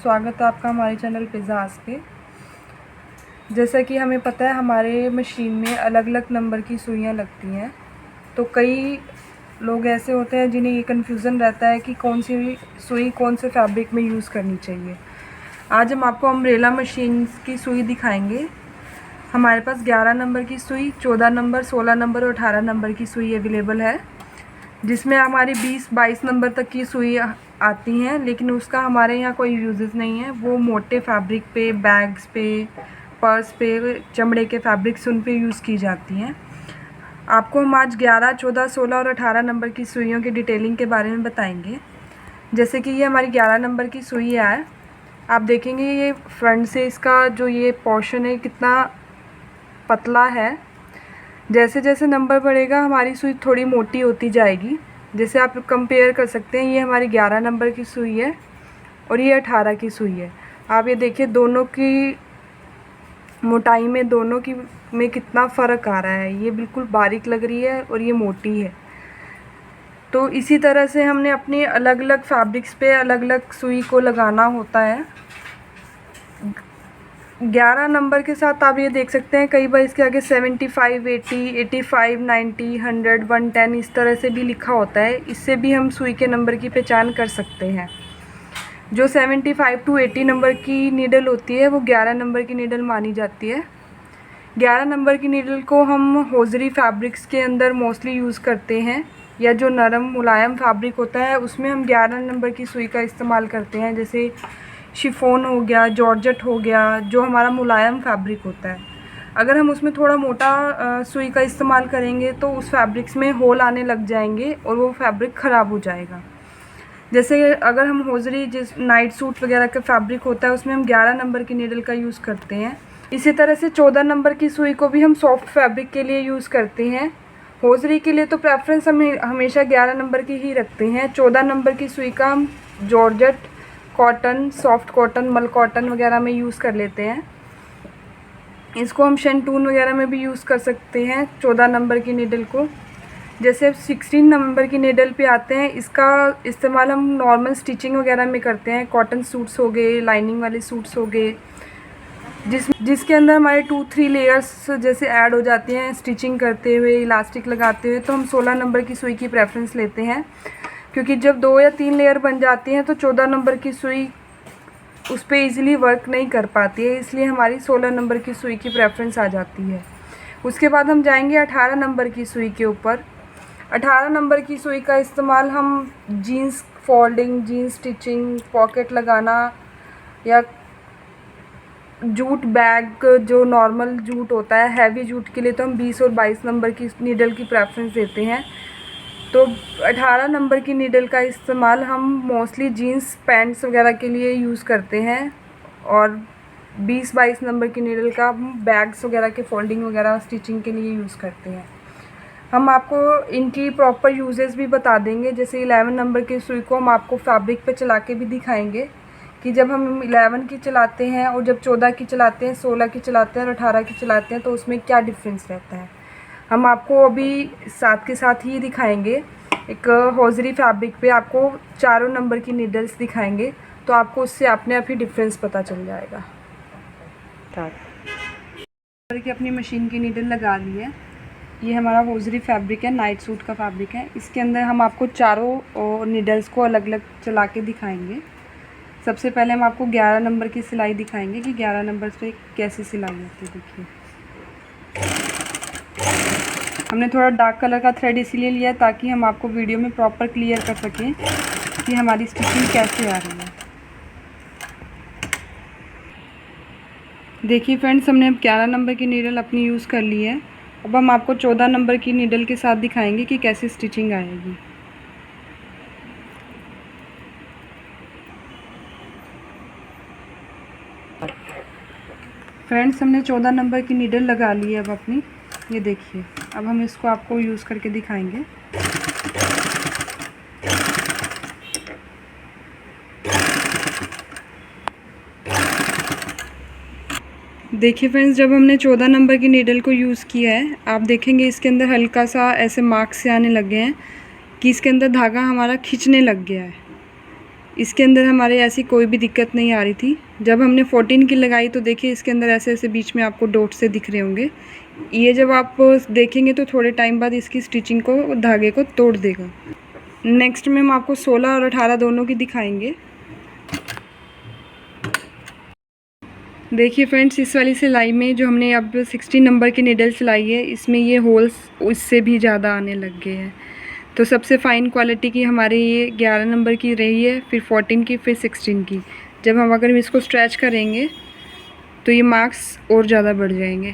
स्वागत है आपका हमारे चैनल पिज़्ज़ाज़ पे। जैसा कि हमें पता है हमारे मशीन में अलग अलग नंबर की सुइयां लगती हैं, तो कई लोग ऐसे होते हैं जिन्हें ये कन्फ्यूज़न रहता है कि कौन सी सुई कौन से फैब्रिक में यूज़ करनी चाहिए। आज हम आपको अम्ब्रेला मशीन की सुई दिखाएंगे। हमारे पास 11 नंबर की सुई, 14 नंबर, 16 नंबर और 18 नंबर की सुई अवेलेबल है, जिसमें हमारी 20-22 नंबर तक की सुई आती हैं, लेकिन उसका हमारे यहाँ कोई यूजेस नहीं है। वो मोटे फैब्रिक पे, बैग्स पे, पर्स पे, चमड़े के फैब्रिक्स उन पे यूज़ की जाती हैं। आपको हम आज 11, 14, 16 और 18 नंबर की सुइयों की डिटेलिंग के बारे में बताएंगे। जैसे कि ये हमारी 11 नंबर की सुई है, आप देखेंगे ये फ्रंट से इसका जो ये पोर्शन है कितना पतला है। जैसे जैसे नंबर बढ़ेगा हमारी सुई थोड़ी मोटी होती जाएगी। जैसे आप कंपेयर कर सकते हैं, ये हमारी 11 नंबर की सुई है और ये 18 की सुई है। आप ये देखिए दोनों की मोटाई में, दोनों की में कितना फ़र्क आ रहा है। ये बिल्कुल बारीक लग रही है और ये मोटी है। तो इसी तरह से हमने अपनी अलग अलग फैब्रिक्स पे अलग अलग सुई को लगाना होता है। 11 नंबर के साथ आप ये देख सकते हैं कई बार इसके आगे 75, 80, 85, 90, 100, 110 इस तरह से भी लिखा होता है। इससे भी हम सुई के नंबर की पहचान कर सकते हैं। जो 75 टू 80 नंबर की नीडल होती है वो 11 नंबर की नीडल मानी जाती है। 11 नंबर की नीडल को हम होजरी फैब्रिक्स के अंदर मोस्टली यूज़ करते हैं, या जो नरम मुलायम फैब्रिक होता है उसमें हम 11 नंबर की सुई का इस्तेमाल करते हैं। जैसे शिफॉन हो गया, जॉर्जेट हो गया, जो हमारा मुलायम फैब्रिक होता है। अगर हम उसमें थोड़ा मोटा सुई का इस्तेमाल करेंगे तो उस फैब्रिक्स में होल आने लग जाएंगे और वो फैब्रिक ख़राब हो जाएगा। जैसे अगर हम होजरी जिस नाइट सूट वगैरह का फैब्रिक होता है उसमें हम 11 नंबर की नीडल का यूज़ करते हैं। इसी तरह से 14 नंबर की सुई को भी हम सॉफ्ट फैब्रिक के लिए यूज़ करते हैं। होजरी के लिए तो प्रेफरेंस हम हमेशा 11 नंबर की ही रखते हैं। 14 नंबर की सुई का हम जॉर्जेट, कॉटन, सॉफ्ट कॉटन, मल कॉटन वगैरह में यूज़ कर लेते हैं। इसको हम शेंटून वगैरह में भी यूज़ कर सकते हैं 14 नंबर की नीडल को। जैसे 16 नंबर की नीडल पे आते हैं, इसका इस्तेमाल हम नॉर्मल स्टिचिंग वगैरह में करते हैं। कॉटन सूट्स हो गए, लाइनिंग वाले सूट्स हो गए, जिसके अंदर हमारे 2-3 लेयर्स जैसे ऐड हो जाती हैं स्टिचिंग करते हुए, इलास्टिक लगाते हुए, तो हम 16 नंबर की सुई की प्रेफरेंस लेते हैं। क्योंकि जब 2 या 3 लेयर बन जाती हैं तो 14 नंबर की सुई उस पर ईज़िली वर्क नहीं कर पाती है, इसलिए हमारी 16 नंबर की सुई की प्रेफरेंस आ जाती है। उसके बाद हम जाएंगे 18 नंबर की सुई के ऊपर। 18 नंबर की सुई का इस्तेमाल हम jeans folding, jeans stitching, pocket लगाना, या जूट बैग, जो नॉर्मल जूट होता है, हैवी जूट के लिए तो हम 20 और 22 नंबर की नीडल की प्रेफरेंस देते हैं। तो 18 नंबर की नीडल का इस्तेमाल हम मोस्टली जीन्स पैंट्स वगैरह के लिए यूज़ करते हैं, और 20-22 नंबर की नीडल का हम बैग्स वगैरह के फोल्डिंग वगैरह स्टिचिंग के लिए यूज़ करते हैं। हम आपको इनकी प्रॉपर यूजेस भी बता देंगे। जैसे 11 नंबर की सुई को हम आपको फैब्रिक पे चला के भी दिखाएंगे कि जब हम 11 की चलाते हैं और जब 14 की चलाते हैं, 16 की चलाते हैं और 18 की चलाते हैं तो उसमें क्या डिफरेंस रहता है। हम आपको अभी साथ के साथ ही दिखाएंगे। एक होजरी फैब्रिक पे आपको चारों नंबर की नीडल्स दिखाएंगे, तो आपको उससे अपने आप ही डिफरेंस पता चल जाएगा। की अपनी मशीन की नीडल लगा ली है। ये हमारा होजरी फैब्रिक है, नाइट सूट का फैब्रिक है। इसके अंदर हम आपको चारों नीडल्स को अलग अलग चला के दिखाएंगे। सबसे पहले हम आपको 11 नंबर की सिलाई दिखाएंगे कि 11 नंबर पे कैसे सिलाई होती है। देखिए हमने थोड़ा डार्क कलर का थ्रेड इसीलिए लिया ताकि हम आपको वीडियो में प्रॉपर क्लियर कर सकें कि हमारी स्टिचिंग कैसे आ रही है। देखिए फ्रेंड्स, हमने अब 11 नंबर की नीडल अपनी यूज़ कर ली है। अब हम आपको 14 नंबर की नीडल के साथ दिखाएंगे कि कैसे स्टिचिंग आएगी। फ्रेंड्स, हमने 14 नंबर की नीडल लगा ली है अब अपनी। ये देखिए, अब हम इसको आपको यूज़ करके दिखाएंगे। देखिए फ्रेंड्स, जब हमने 14 नंबर की नीडल को यूज़ किया है, आप देखेंगे इसके अंदर हल्का सा ऐसे मार्क्स से आने लगे हैं कि इसके अंदर धागा हमारा खींचने लग गया है। इसके अंदर हमारे ऐसी कोई भी दिक्कत नहीं आ रही थी। जब हमने 14 की लगाई तो देखिए इसके अंदर ऐसे ऐसे बीच में आपको डॉट से दिख रहे होंगे। ये जब आप देखेंगे तो थोड़े टाइम बाद इसकी स्टिचिंग को, धागे को तोड़ देगा। नेक्स्ट में हम आपको 16 और 18 दोनों की दिखाएंगे। देखिए फ्रेंड्स, इस वाली सिलाई में जो हमने अब 16 नंबर की नीडल सिलाई है, इसमें ये होल्स उससे भी ज़्यादा आने लग गए हैं। तो सबसे फ़ाइन क्वालिटी की हमारी ये 11 नंबर की रही है, फिर 14 की, फिर 16 की। जब हम अगर इसको स्ट्रेच करेंगे तो ये मार्क्स और ज़्यादा बढ़ जाएंगे।